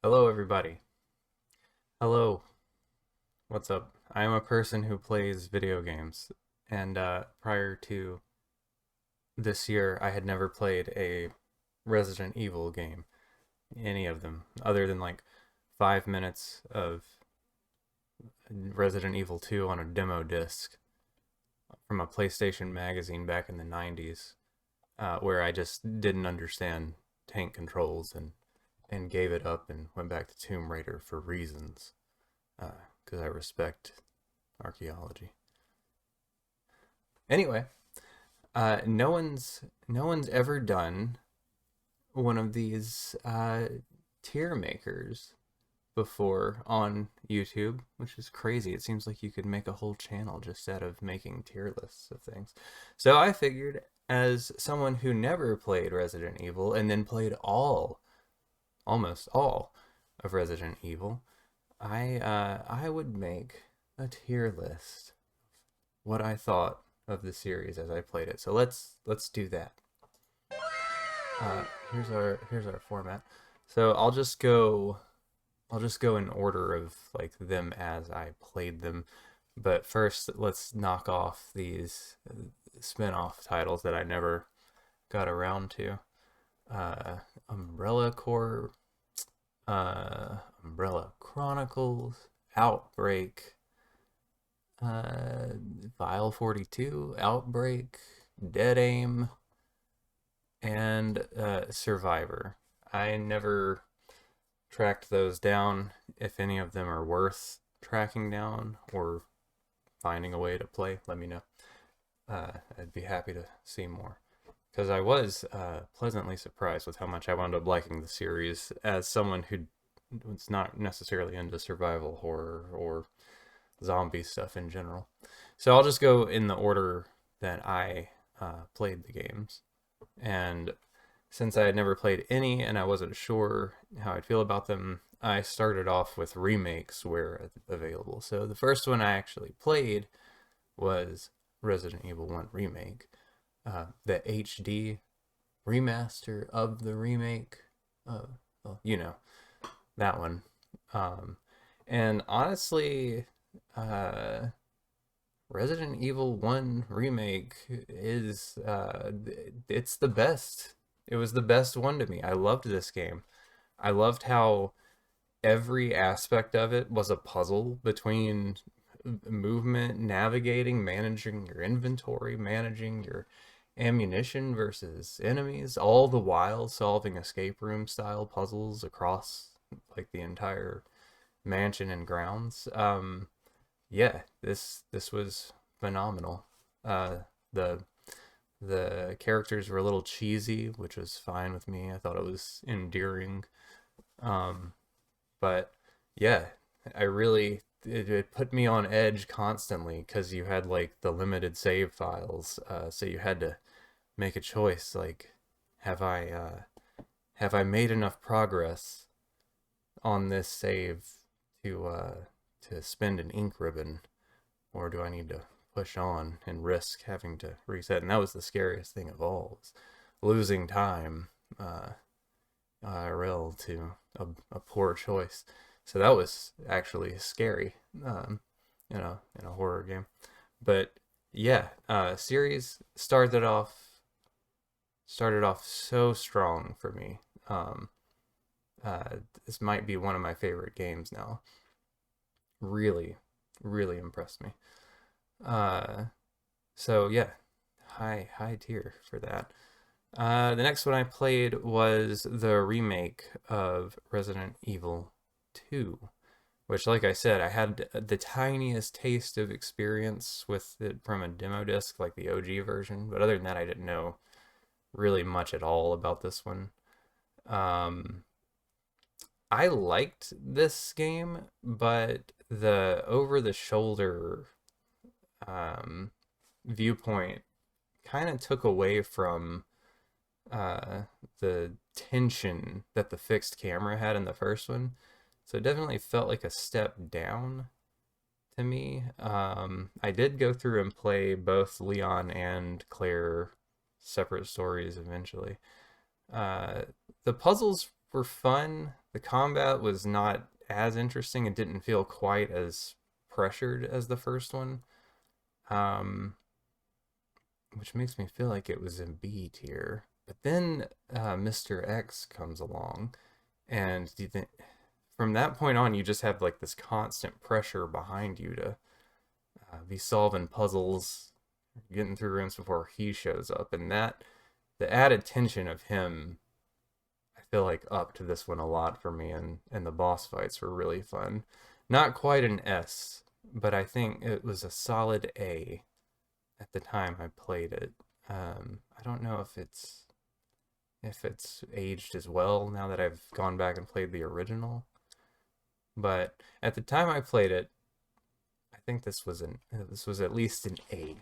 Hello, everybody. Hello. What's up? I am a person who plays video games, and prior to this year, I had never played a Resident Evil game, any of them, other than like 5 minutes of Resident Evil 2 on a demo disc from a PlayStation magazine back in the 90s, where I just didn't understand tank controls and gave it up and went back to Tomb Raider for reasons, because I respect archaeology. Anyway, no one's ever done one of these tier makers before on YouTube, which is crazy. It seems like you could make a whole channel just out of making tier lists of things. So I figured, as someone who never played Resident Evil and then played almost all of Resident Evil, I would make a tier list, what I thought of the series as I played it. So let's do that. Uh, here's our format. So I'll just go in order of like them as I played them. But first, let's knock off these spin-off titles that I never got around to. Uh, Umbrella Corps, Umbrella Chronicles, Outbreak, uh, Vile 42, Outbreak, Dead Aim, and Survivor. I never tracked those down, if any of them are worth tracking down or finding a way to play. Let me know. I'd be happy to see more. Because I was pleasantly surprised with how much I wound up liking the series as someone who was not necessarily into survival horror or zombie stuff in general. So I'll just go in the order that I played the games. And since I had never played any and I wasn't sure how I'd feel about them, I started off with remakes where available. So the first one I actually played was Resident Evil 1 Remake, the HD remaster of the remake. Well, that one. Um, and honestly, uh, Resident Evil 1 Remake is it's the best. It was the best one to me. I loved this game. I loved how every aspect of it was a puzzle between movement, navigating, managing your inventory, managing your ammunition versus enemies, all the while solving escape room style puzzles across like the entire mansion and grounds. Yeah, this was phenomenal. The characters were a little cheesy, which was fine with me. I thought it was endearing. Um, but yeah, it put me on edge constantly because you had like the limited save files, so you had to make a choice. Like, have I have I made enough progress on this save to spend an ink ribbon, or do I need to push on and risk having to reset? And that was the scariest thing of all, was losing time IRL to a poor choice. So that was actually scary, in a horror game. But yeah, series started off so strong for me. Um, this might be one of my favorite games now. Really, really impressed me. Uh, so yeah, high tier for that. The next one I played was the remake of Resident Evil 2, which, like I said, I had the tiniest taste of experience with it from a demo disc, like the OG version. But other than that, I didn't know really much at all about this one. Um, I liked this game, but the over the shoulder um, viewpoint kind of took away from uh, the tension that the fixed camera had in the first one. So it definitely felt like a step down to me. I did go through and play both Leon and Claire separate stories eventually. Uh, the puzzles were fun. The combat was not as interesting. It didn't feel quite as pressured as the first one, um, which makes me feel like it was in B tier. But then Mr. X comes along, and do you think from that point on you just have like this constant pressure behind you to be solving puzzles, getting through rooms before he shows up, and that the added tension of him, I feel like upped this one a lot for me, and the boss fights were really fun. Not quite an S, but I think it was a solid A at the time I played it. I don't know if it's aged as well now that I've gone back and played the original, but at the time I played it, I think this was at least an A.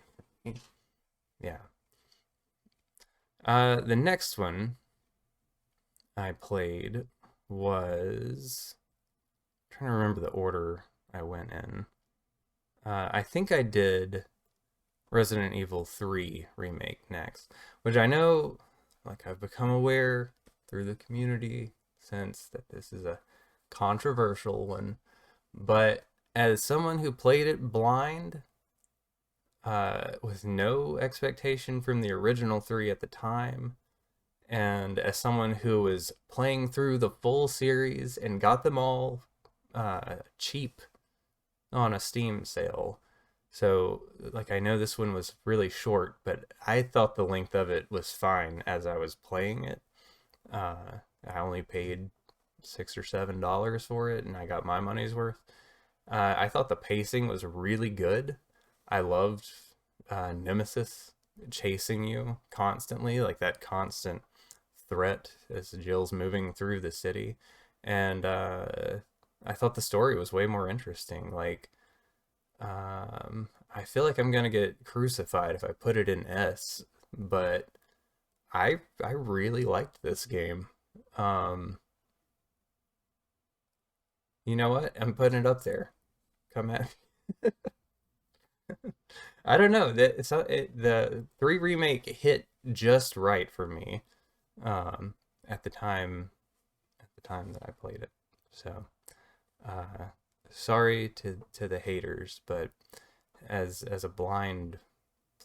Yeah. The next one I played was I'm trying to remember the order I went in. I think I did Resident Evil 3 remake next, which I know, like I've become aware through the community since that this is a controversial one, but as someone who played it blind, with no expectation from the original 3 at the time, and as someone who was playing through the full series and got them all cheap on a Steam sale. So, like, I know this one was really short, but I thought the length of it was fine as I was playing it. I only paid $6 or $7 for it, and I got my money's worth. I thought the pacing was really good. I loved Nemesis chasing you constantly, like that constant threat as Jill's moving through the city. And I thought the story was way more interesting. Like, I feel like I'm gonna get crucified if I put it in S, but I really liked this game. Um, you know what? I'm putting it up there. Come at me. I don't know. The 3 remake hit just right for me um, at the time that I played it. So, uh, sorry to the haters, but as a blind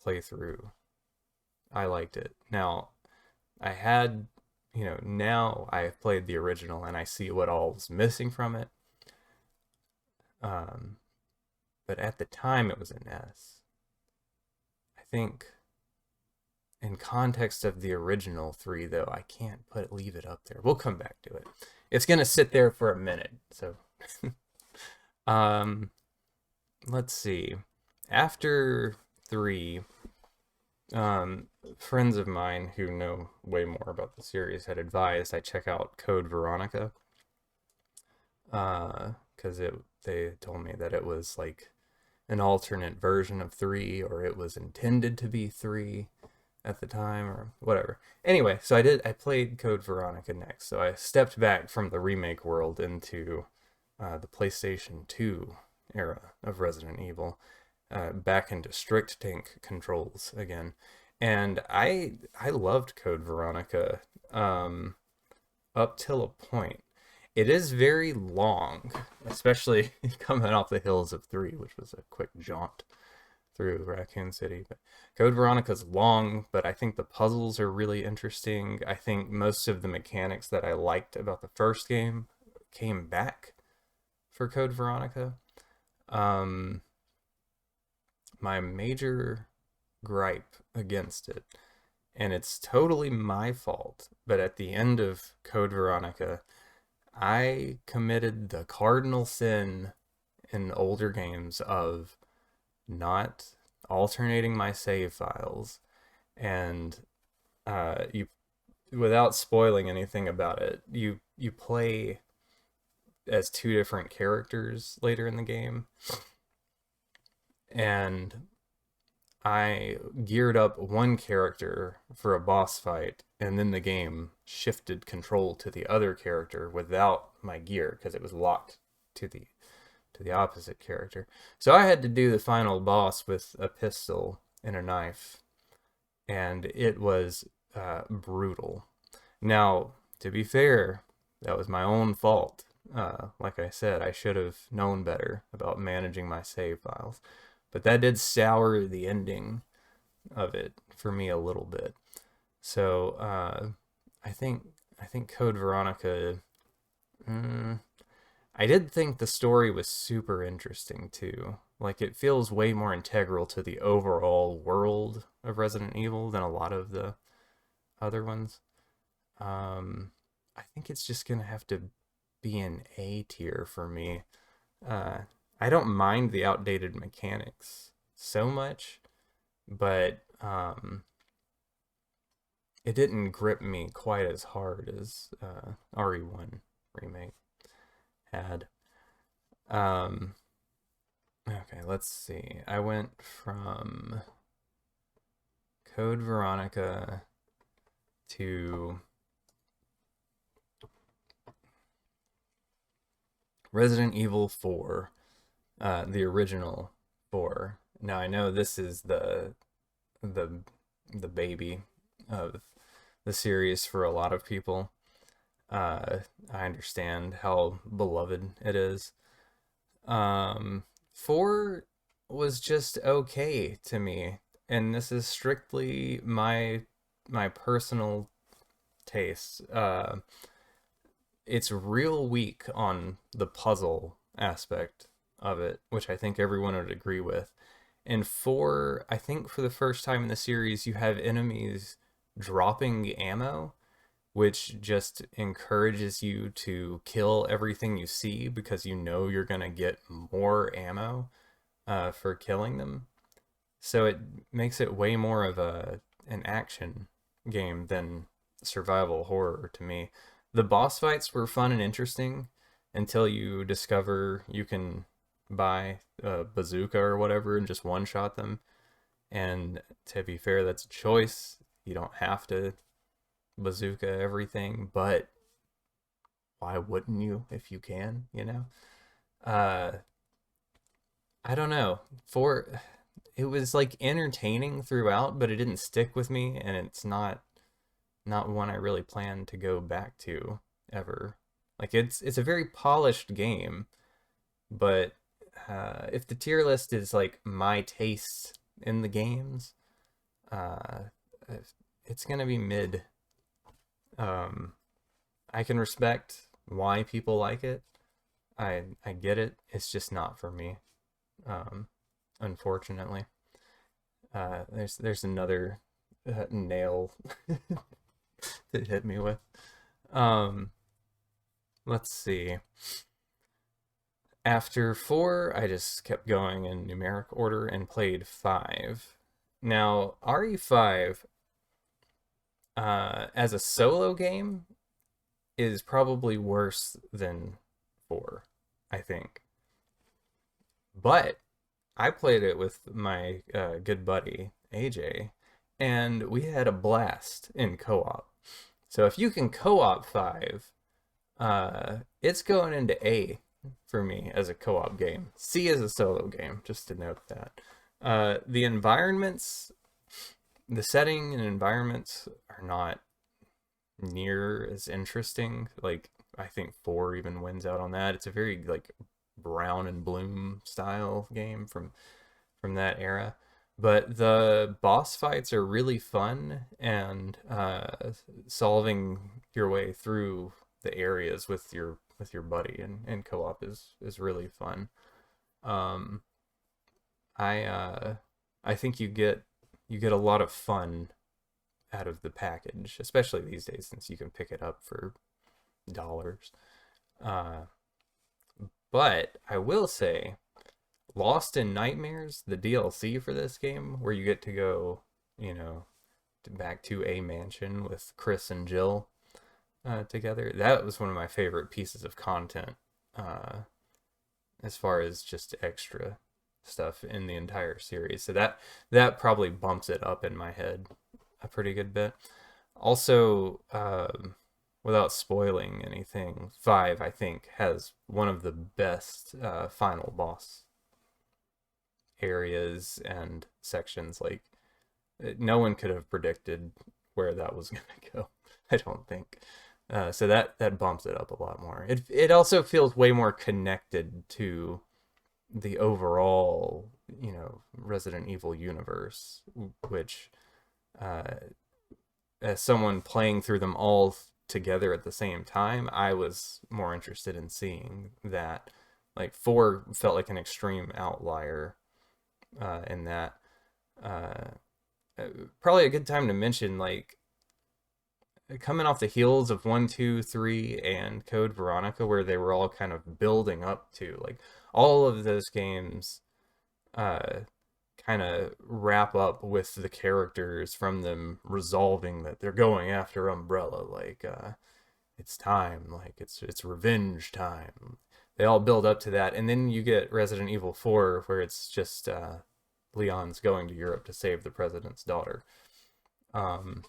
playthrough, I liked it. Now, I had, now I have played the original and I see what all was missing from it. Um, but at the time, it was an S. I think in context of the original 3, though, I can't leave it up there. We'll come back to it. It's gonna sit there for a minute. So, um, let's see. After 3, friends of mine who know way more about the series had advised I check out Code Veronica, because they told me that it was like an alternate version of 3, or it was intended to be 3 at the time, or whatever. Anyway, so I played Code Veronica next. So I stepped back from the remake world into the PlayStation 2 era of Resident Evil, back into strict tank controls again. And I loved Code Veronica up till a point. It is very long, especially coming off the hills of 3, which was a quick jaunt through Raccoon City. But Code Veronica's long, but I think the puzzles are really interesting. I think most of the mechanics that I liked about the first game came back for Code Veronica. Um, my major gripe against it, and it's totally my fault, but at the end of Code Veronica, I committed the cardinal sin in older games of not alternating my save files, and you, without spoiling anything about it, you play as 2 different characters later in the game, and I geared up one character for a boss fight, and then the game shifted control to the other character without my gear because it was locked to the opposite character. So I had to do the final boss with a pistol and a knife, and it was brutal. Now, to be fair, that was my own fault. Like I said, I should have known better about managing my save files. But that did sour the ending of it for me a little bit. So I think I think Code Veronica. Mm, I did think the story was super interesting too. Like it feels way more integral to the overall world of Resident Evil than a lot of the other ones. Um, I think it's just gonna have to be an A tier for me. Uh, I don't mind the outdated mechanics so much, but it didn't grip me quite as hard as RE1 remake had. Um, okay, let's see. I went from Code Veronica to Resident Evil 4, the original 4. Now I know this is the the baby of the series for a lot of people. Uh, I understand how beloved it is. Um, 4 was just okay to me, and this is strictly my personal taste. It's real weak on the puzzle aspect of it, which I think everyone would agree with. And 4, I think for the first time in the series, you have enemies dropping ammo, which just encourages you to kill everything you see because you know you're going to get more ammo for killing them. So it makes it way more of an action game than survival horror to me. The boss fights were fun and interesting until you discover you can buy a bazooka or whatever and just one shot them. And to be fair, that's a choice. You don't have to bazooka everything, but why wouldn't you if you can, you know? Uh, I don't know. For it was like entertaining throughout, but it didn't stick with me, and it's not one I really plan to go back to ever. Like it's a very polished game, but if the tier list is like my taste in the games, uh, it's gonna be mid. Um, I can respect why people like it. I get it. It's just not for me. Um, unfortunately, there's another nail that hit me with. Um, let's see. After 4, I just kept going in numeric order and played 5. Now, RE5, as a solo game, is probably worse than 4, I think. But I played it with my good buddy, AJ, and we had a blast in co op. So if you can co op 5, it's going into A for me as a co-op game. C as a solo game, just to note that. The environments, the setting and environments are not near as interesting. Like I think 4 even wins out on that. It's a very like brown and bloom style game from that era. But the boss fights are really fun, and solving your way through the areas with your buddy and co-op is really fun. Um, I I think you get a lot of fun out of the package, especially these days since you can pick it up for dollars. Uh, but I will say, Lost in Nightmares, the DLC for this game, where you get to go, you know, back to a mansion with Chris and Jill together. That was one of my favorite pieces of content uh, as far as just extra stuff in the entire series. So that probably bumps it up in my head a pretty good bit. Also, without spoiling anything, 5 I think has one of the best final boss areas and sections. Like no one could have predicted where that was going to go. I don't think. So that bumps it up a lot more. It also feels way more connected to the overall, Resident Evil universe, which, uh, as someone playing through them all together at the same time, I was more interested in seeing that. Like, 4 felt like an extreme outlier, in that. Uh, Probably a good time to mention, like, coming off the heels of 1, 2, 3, and Code Veronica, where they were all kind of building up to, like, all of those games, uh, kind of wrap up with the characters from them resolving that they're going after Umbrella. Like, it's time. Like, it's revenge time. They all build up to that, and then you get Resident Evil 4, where it's just, Leon's going to Europe to save the president's daughter. Um,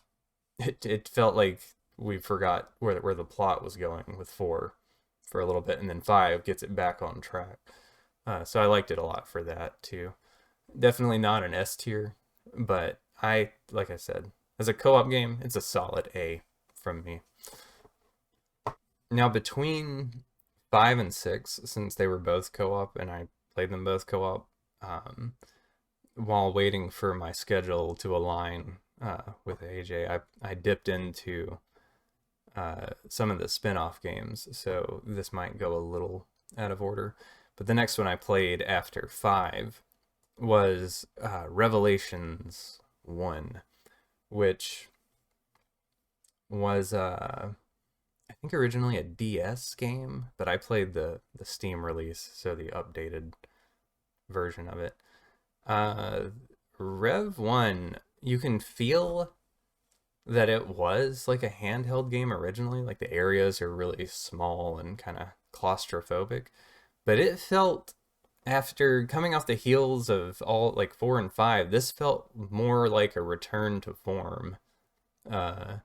it felt like we forgot where the plot was going with 4 for a little bit, and then 5 gets it back on track. So I liked it a lot for that too. Definitely not an S tier, but like I said, as a co-op game, it's a solid A from me. Now, between 5 and 6, since they were both co-op and I played them both co-op, um, while waiting for my schedule to align, with AJ, I dipped into, some of the spin-off games, so this might go a little out of order. But the next one I played after 5 was, Revelations 1, which was, I think originally a DS game, but I played the Steam release, so the updated version of it. Uh, Rev 1, you can feel that it was like a handheld game originally. Like, the areas are really small and kind of claustrophobic, but it felt, after coming off the heels of all, like, 4 and 5, this felt more like a return to form, uh,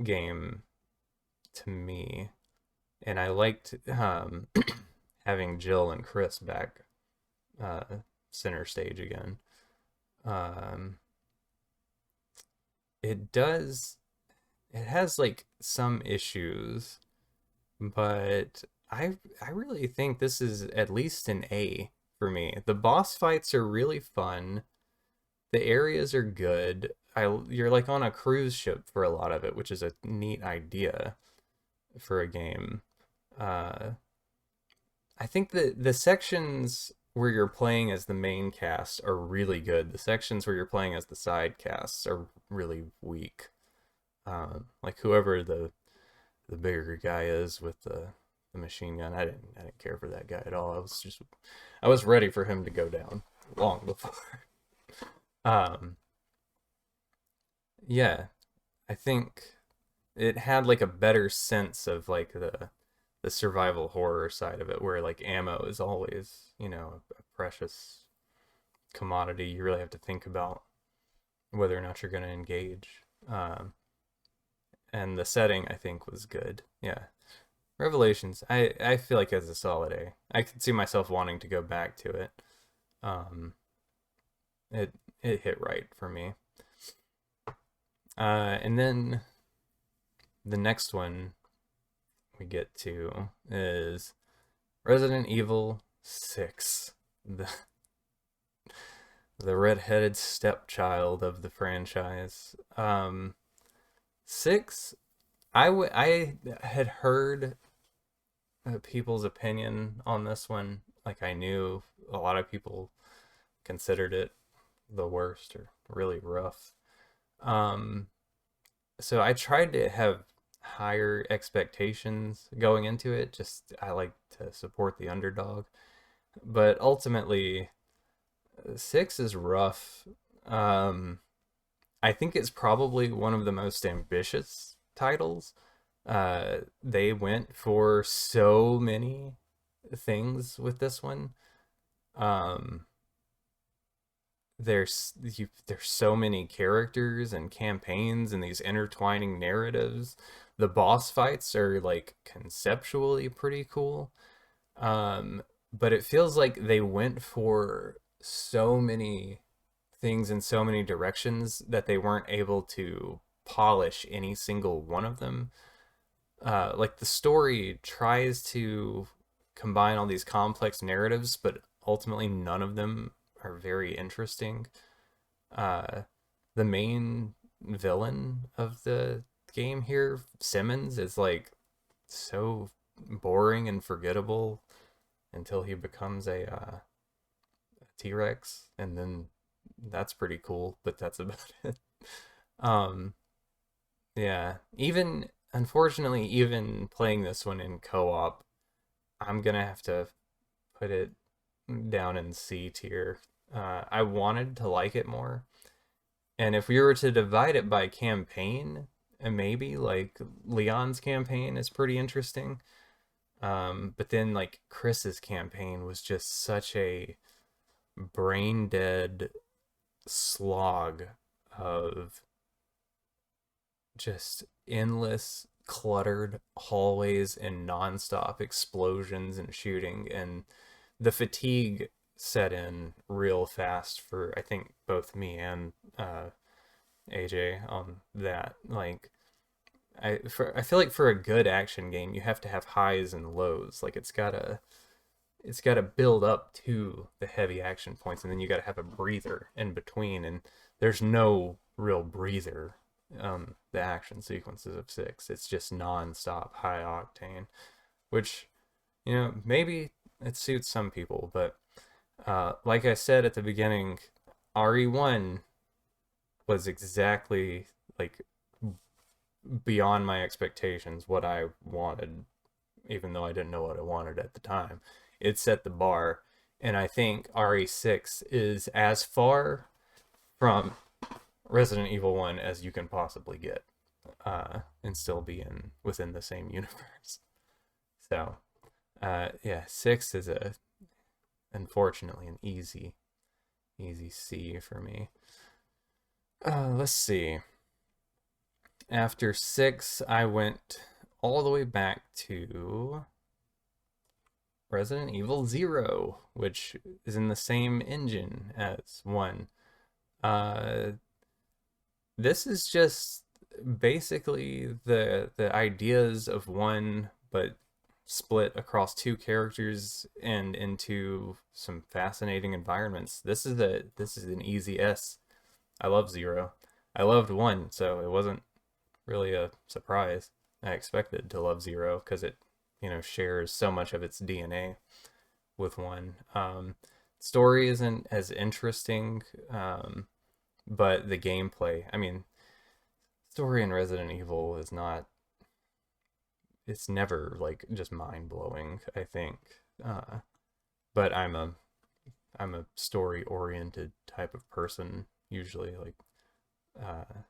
game to me. And I liked, having Jill and Chris back, uh, center stage again. Um, it does, it has like some issues, but I really think this is at least an A for me. The boss fights are really fun. The areas are good. You're like on a cruise ship for a lot of it, which is a neat idea for a game. Uh, I think the sections where you're playing as the main cast are really good. The sections where you're playing as the side casts are really weak. Like, whoever the bigger guy is with the machine gun, I didn't care for that guy at all. I was ready for him to go down long before. Um, yeah, I think it had like a better sense of like the survival horror side of it, where like ammo is always, a precious commodity. You really have to think about whether or not you're going to engage. And the setting, I think, was good. Yeah, Revelations, I feel like it's a solid A. I could see myself wanting to go back to it. Um, it hit right for me. And then the next one we get to is Resident Evil 6, the redheaded stepchild of the franchise. 6, I had heard, people's opinion on this one. Like, I knew a lot of people considered it the worst or really rough. Um, so I tried to have higher expectations going into it. Just, I like to support the underdog, but ultimately, 6 is rough. Um, I think it's probably one of the most ambitious titles. They went for so many things with this one. Um, there's so many characters and campaigns and these intertwining narratives. The boss fights are like conceptually pretty cool. But it feels like they went for so many things in so many directions that they weren't able to polish any single one of them. like the story tries to combine all these complex narratives, but ultimately none of them are very interesting. Uh, the main villain of the game here, Simmons, is like so boring and forgettable until he becomes a T-Rex, and then that's pretty cool, but that's about it. Um, yeah, even unfortunately, even playing this one in co-op, I'm gonna have to put it down in C tier. I wanted to like it more, and if we were to divide it by campaign, and maybe like Leon's campaign is pretty interesting. But then like Chris's campaign was just such a brain dead slog of just endless cluttered hallways and nonstop explosions and shooting, and the fatigue set in real fast for I think both me and AJ on that. Like I feel like for a good action game you have to have highs and lows. Like it's gotta build up to the heavy action points, and then you gotta have a breather in between, and there's no real breather. The action sequences of six, it's just non-stop high octane, which maybe it suits some people, but like I said at the beginning, RE1 was exactly like beyond my expectations what I wanted, even though I didn't know what I wanted at the time. It set the bar, and I think RE6 is as far from Resident Evil 1 as you can possibly get, and still be in within the same universe. So, yeah, 6 is unfortunately an easy C for me. Let's see. After 6, I went all the way back to Resident Evil 0, which is in the same engine as 1. Uh, this is just basically the ideas of 1, but split across 2 characters and into some fascinating environments. This is an easy S. I love 0. I loved 1, so it wasn't really a surprise. I expected to love 0 because it, shares so much of its DNA with 1. Story isn't as interesting, but the gameplay, I mean, story in Resident Evil is not, it's never like just mind blowing, I think. Uh, but I'm a story oriented type of person usually, like, uh,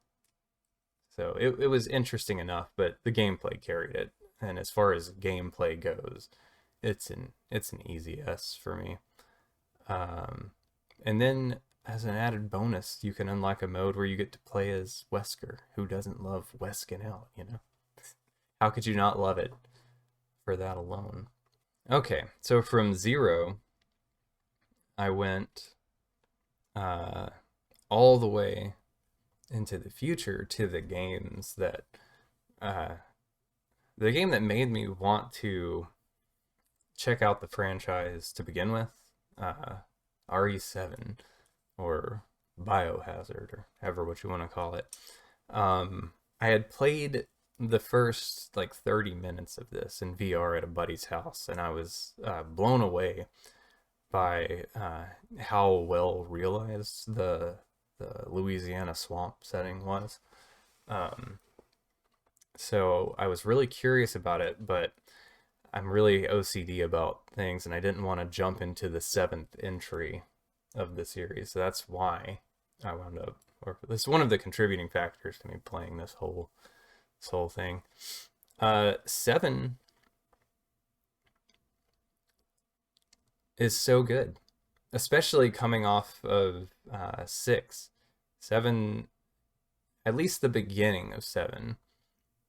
so it was interesting enough, but the gameplay carried it. And as far as gameplay goes, it's an easy S for me. Um, and then as an added bonus, you can unlock a mode where you get to play as Wesker. Who doesn't love Wesking out? How could you not love it for that alone? Okay, so from 0, I went uh, all the way into the future to uh, the game that made me want to check out the franchise to begin with, uh, RE7 or Biohazard or however what you want to call it. I had played the first like 30 minutes of this in VR at a buddy's house, and I was blown away by how well realized the Louisiana swamp setting was. Um, so I was really curious about it, but I'm really OCD about things, and I didn't want to jump into the 7th entry of the series. So that's why I wound up, or this is one of the contributing factors to me playing this whole thing. 7 is so good, especially coming off of 6. 7, at least the beginning of 7,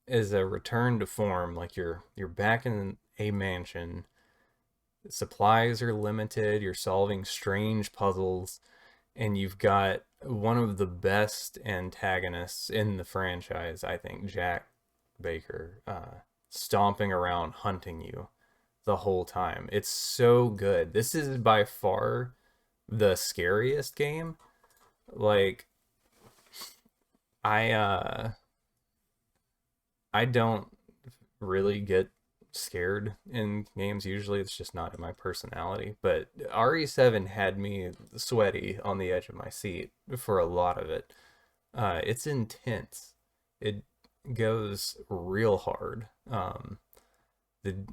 is a return to form. Like you're back in a mansion. Supplies are limited. You're solving strange puzzles, and you've got one of the best antagonists in the franchise. I think Jack Baker. stomping around hunting you the whole time. It's so good. This is by far the scariest game. Like I uh I don't really get scared in games usually. It's just not in my personality. But RE7 had me sweaty on the edge of my seat for a lot of it. It's intense. It goes real hard. The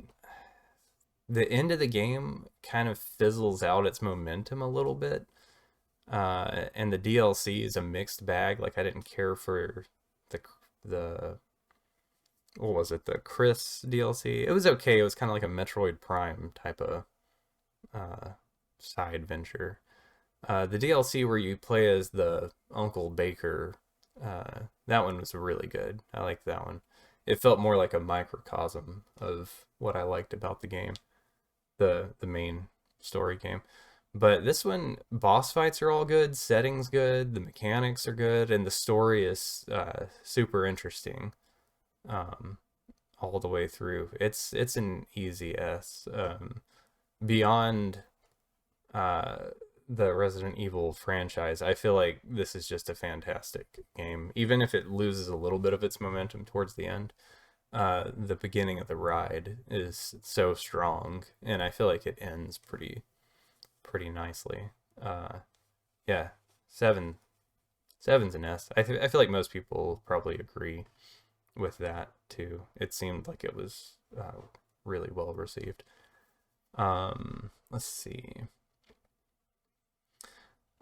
the end of the game kind of fizzles out its momentum a little bit. And the DLC is a mixed bag. Like I didn't care for the what was it, the Chris DLC. It was okay. It was kind of like a Metroid Prime type of uh, side venture. The DLC where you play as the Uncle Baker, that one was really good. I liked that one. It felt more like a microcosm of what I liked about the game, the main story game. But this one, boss fights are all good, settings good, the mechanics are good, and the story is super interesting. Um, all the way through. It's an easy S. Beyond uh, the Resident Evil franchise, I feel like this is just a fantastic game. Even if it loses a little bit of its momentum towards the end, the beginning of the ride is so strong, and I feel like it ends pretty nicely. Uh, yeah, seven seven's an S. I feel like most people probably agree with that too. It seemed like it was really well received. Let's see.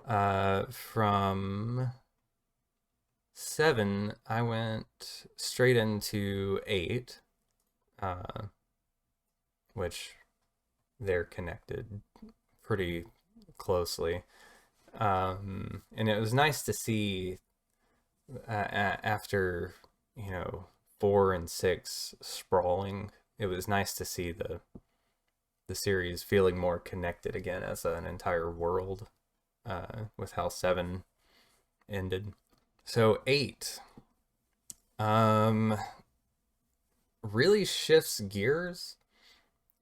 From 7, I went straight into 8, uh, which they're connected pretty closely. And it was nice to see after, you know, 4 and 6 sprawling. It was nice to see the series feeling more connected again as an entire world, with how 7 ended. So 8 um really shifts gears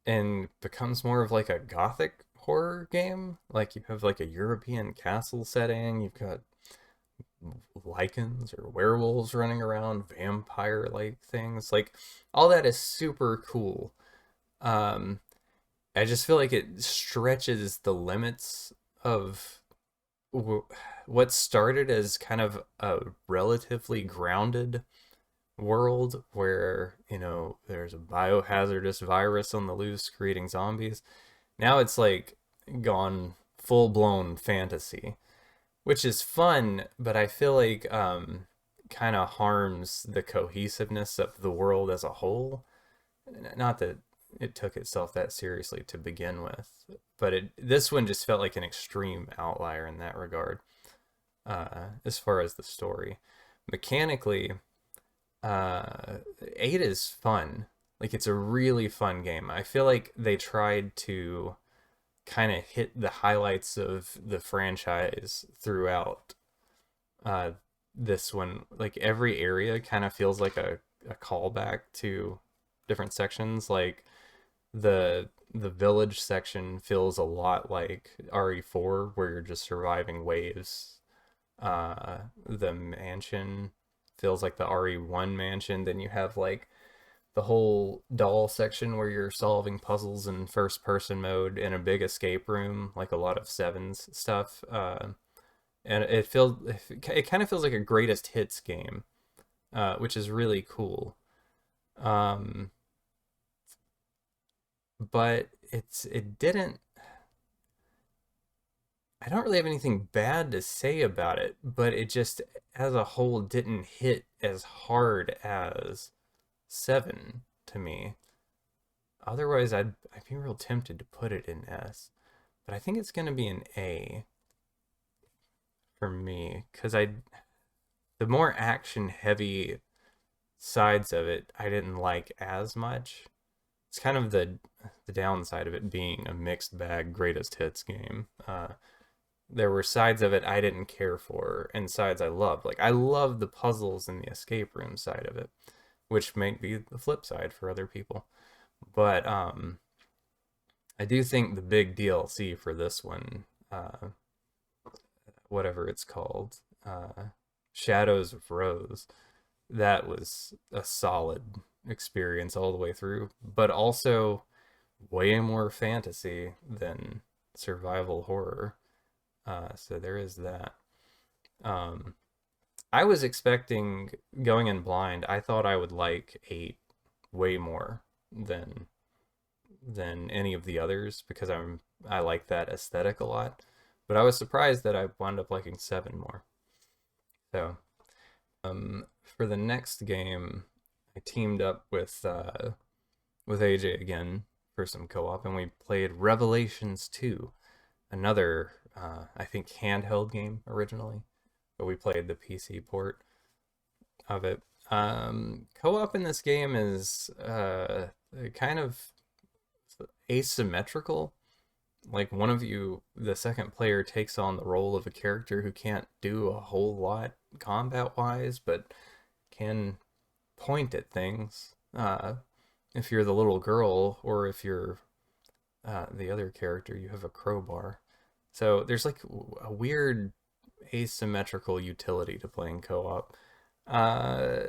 and becomes more of like a gothic horror game. Like you have like a European castle setting, you've got lichens or werewolves running around, vampire like things. Like all that is super cool. Um I just feel like it stretches the limits of what started as kind of a relatively grounded world where, you know, there's a biohazardous virus on the loose creating zombies. Now it's like gone full blown fantasy, which is fun, but I feel like kind of harms the cohesiveness of the world as a whole. Not that it took itself that seriously to begin with, but this one just felt like an extreme outlier in that regard. As far as the story, mechanically, 8 is fun. Like it's a really fun game. I feel like they tried to kind of hit the highlights of the franchise throughout uh, this one. Like every area kind of feels like a callback to different sections. Like the village section feels a lot like RE4, where you're just surviving waves. The mansion feels like the RE1 mansion. Then you have like the whole doll section where you're solving puzzles in first person mode in a big escape room, like a lot of Sevens stuff. And it kind of feels like a greatest hits game, which is really cool. Um, but it didn't. I don't really have anything bad to say about it, but it just as a whole didn't hit as hard as 7 to me. Otherwise, I'd be real tempted to put it in S, but I think it's gonna be an A for me because the more action heavy sides of it I didn't like as much. It's kind of the downside of it being a mixed bag greatest hits game. There were sides of it I didn't care for and sides I loved. Like I love the puzzles and the escape room side of it. which might be the flip side for other people. But I do think the big DLC for this one, whatever it's called, Shadows of Rose, that was a solid experience all the way through, but also way more fantasy than survival horror. So there is that. Um, I was expecting going in blind. I thought I would like 8 way more than any of the others because I like that aesthetic a lot. But I was surprised that I wound up liking 7 more. So, for the next game, I teamed up with AJ again for some co-op, and we played Revelations 2, another I think handheld game originally, but we played the PC port of it. Co-op in this game is kind of asymmetrical. Like one of you, the second player, takes on the role of a character who can't do a whole lot combat wise, but can point at things. If you're the little girl, or if you're the other character, you have a crowbar. So there's like a weird asymmetrical utility to playing co-op. Uh,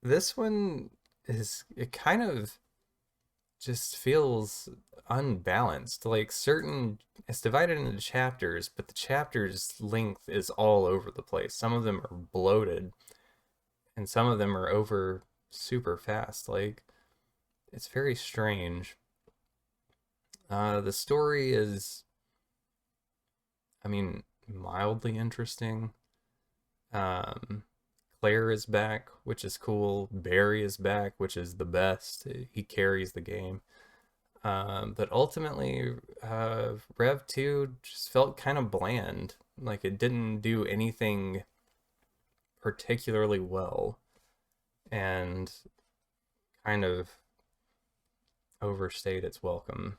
this one is, it kind of just feels unbalanced. Like certain, it's divided into chapters, but the chapters length is all over the place. Some of them are bloated, and some of them are over super fast. Like it's very strange. The story is, I mean, mildly interesting. Um, Claire is back, which is cool. Barry is back, which is the best. He carries the game. But ultimately, Rev 2 just felt kind of bland. Like it didn't do anything particularly well, and kind of overstayed its welcome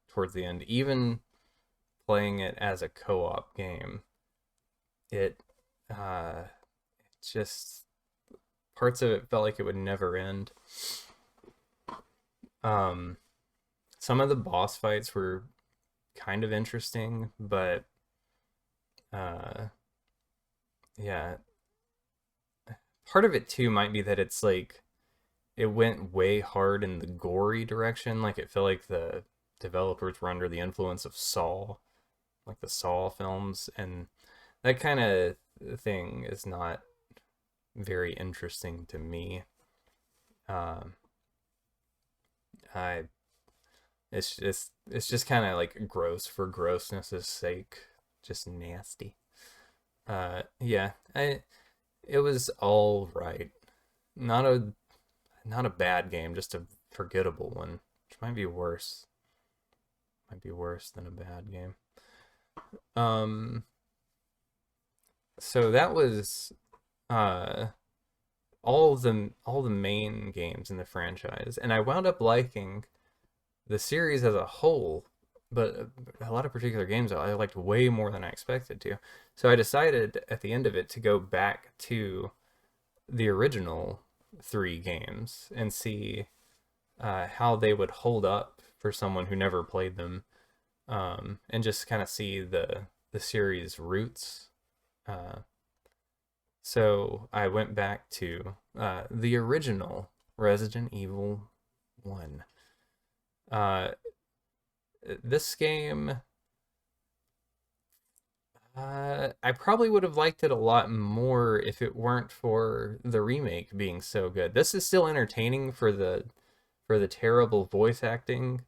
towards the end. Even playing it as a co-op game, it just, parts of it felt like it would never end. Um, some of the boss fights were kind of interesting, but uh, yeah, part of it too might be that it's like it went way hard in the gory direction. Like it felt like the developers were under the influence of Saw, like the Saw films, and that kind of thing is not very interesting to me. Um, I it's just kind of like gross for grossness' sake, just nasty. Yeah, it was all right. Not a not a bad game, just a forgettable one, which might be worse. Might be worse than a bad game. Um, so that was uh all the main games in the franchise, and I wound up liking the series as a whole, but a lot of particular games I liked way more than I expected to. So I decided at the end of it to go back to the original 3 games and see how they would hold up for someone who never played them, and just kind of see the series roots. Uh, so I went back to the original Resident Evil 1. Uh, this game, I probably would have liked it a lot more if it weren't for the remake being so good. This is still entertaining for the terrible voice acting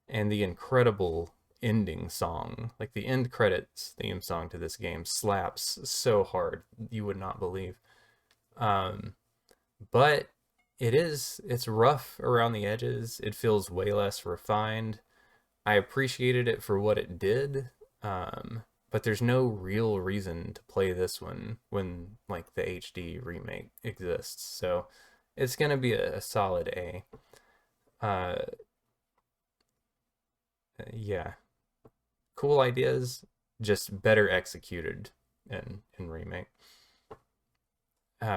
and the incredible ending song. Like the end credits theme song to this game slaps so hard you would not believe. Um, but it's rough around the edges. It feels way less refined. I appreciated it for what it did, but there's no real reason to play this one when like the HD remake exists. So it's gonna be a solid A. Uh, yeah, cool ideas, just better executed in remake.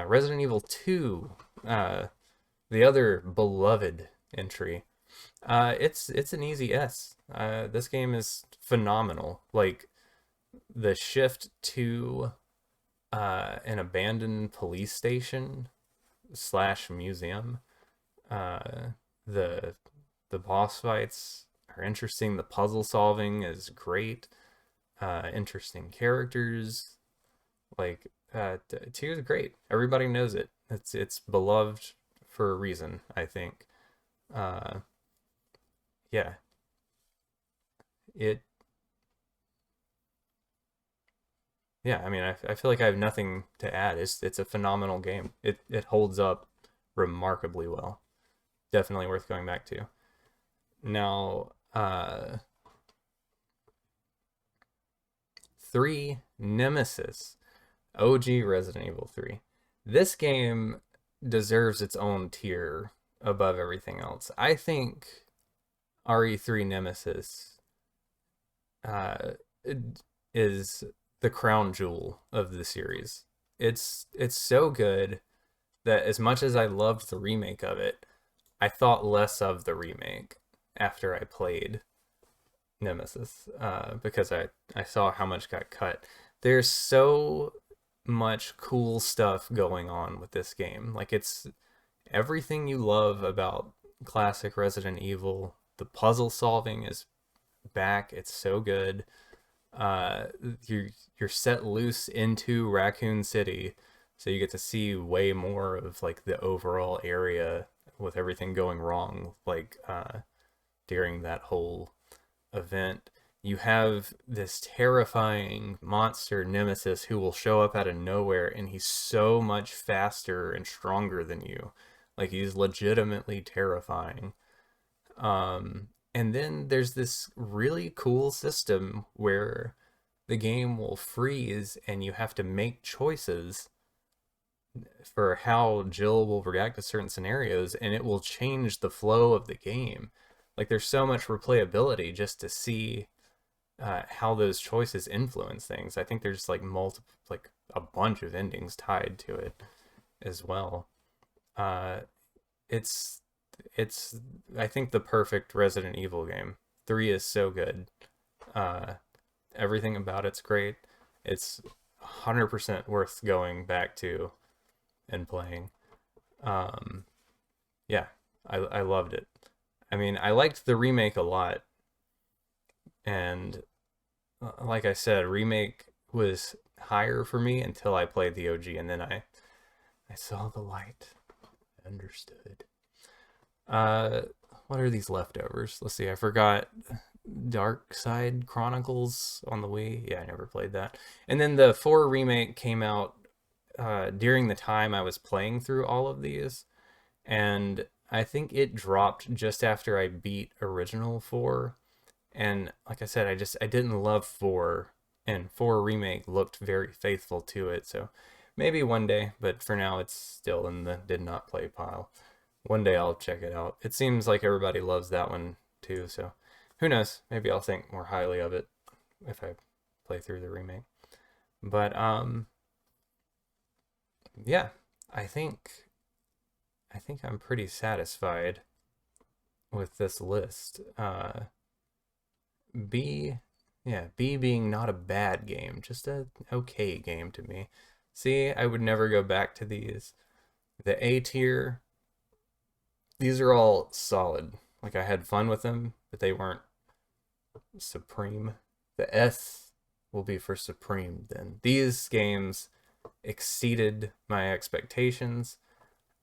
Resident Evil 2, the other beloved entry. It's an easy S. This game is phenomenal. Like the shift to an abandoned police station slash museum. Uh, the the boss fights are interesting. The puzzle solving is great. Interesting characters. Like two is great. Everybody knows it. It's beloved for a reason, I think. Uh, yeah, it. Yeah, I mean, I feel like I have nothing to add. It's a phenomenal game. It holds up remarkably well. Definitely worth going back to. Now, 3 Nemesis, OG Resident Evil 3. This game deserves its own tier above everything else. I think RE3 Nemesis uh, is the crown jewel of the series. It's so good that as much as I loved the remake of it, I thought less of the remake after I played Nemesis because I saw how much got cut. There's so much cool stuff going on with this game. Like it's everything you love about classic Resident Evil. The puzzle solving is back. It's so good. Uh, you're set loose into Raccoon City, so you get to see way more of like the overall area with everything going wrong. Like during that whole event, you have this terrifying monster nemesis who will show up out of nowhere, and he's so much faster and stronger than you. Like he's legitimately terrifying. And then there's this really cool system where the game will freeze and you have to make choices for how Jill will react to certain scenarios, and it will change the flow of the game. Like there's so much replayability just to see how those choices influence things. I think there's like multiple, like a bunch of endings tied to it as well. Uh, it's it's I think the perfect Resident Evil game. 3 is so good. Uh, Everything about it's great. It's 100% worth going back to and playing. Um, yeah, I loved it. I mean, I liked the remake a lot, and like I said, remake was higher for me until I played the OG, and then I saw the light, understood. Uh, what are these leftovers? Let's see. I forgot Dark Side Chronicles on the Wii. Yeah, I never played that. And then the 4 remake came out during the time I was playing through all of these, and I think it dropped just after I beat original 4. And like I said, I didn't love 4, and 4 remake looked very faithful to it. So maybe one day, but for now it's still in the did not play pile. One day I'll check it out. It seems like everybody loves that one too, so who knows? Maybe I'll think more highly of it if I play through the remake. But yeah, I think I'm pretty satisfied with this list. B, yeah, B being not a bad game, just a okay game to me. C, I would never go back to these. The A tier, these are all solid. Like I had fun with them, but they weren't supreme. The S will be for supreme then. These games exceeded my expectations.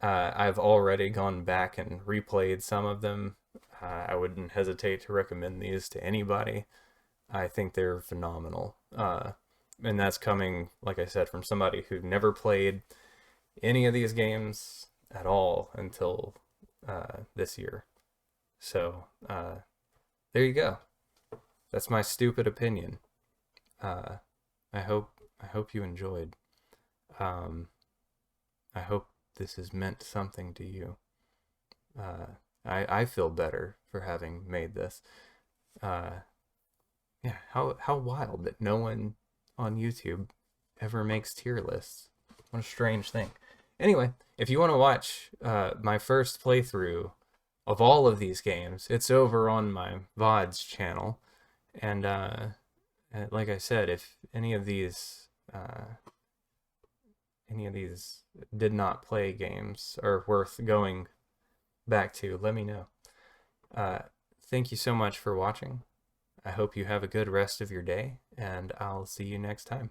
I've already gone back and replayed some of them. I wouldn't hesitate to recommend these to anybody. I think they're phenomenal. And that's coming, like I said, from somebody who never played any of these games at all until this year. So there you go. That's my stupid opinion. Uh, I hope you enjoyed. Um, I hope this has meant something to you. I feel better for having made this. Uh, yeah, how wild that no one on YouTube ever makes tier lists. What a strange thing. Anyway, if you want to watch my first playthrough of all of these games, it's over on my VODs channel. And like I said, if any of these did not play games are worth going back to, let me know. Uh, Thank you so much for watching. I hope you have a good rest of your day, and I'll see you next time.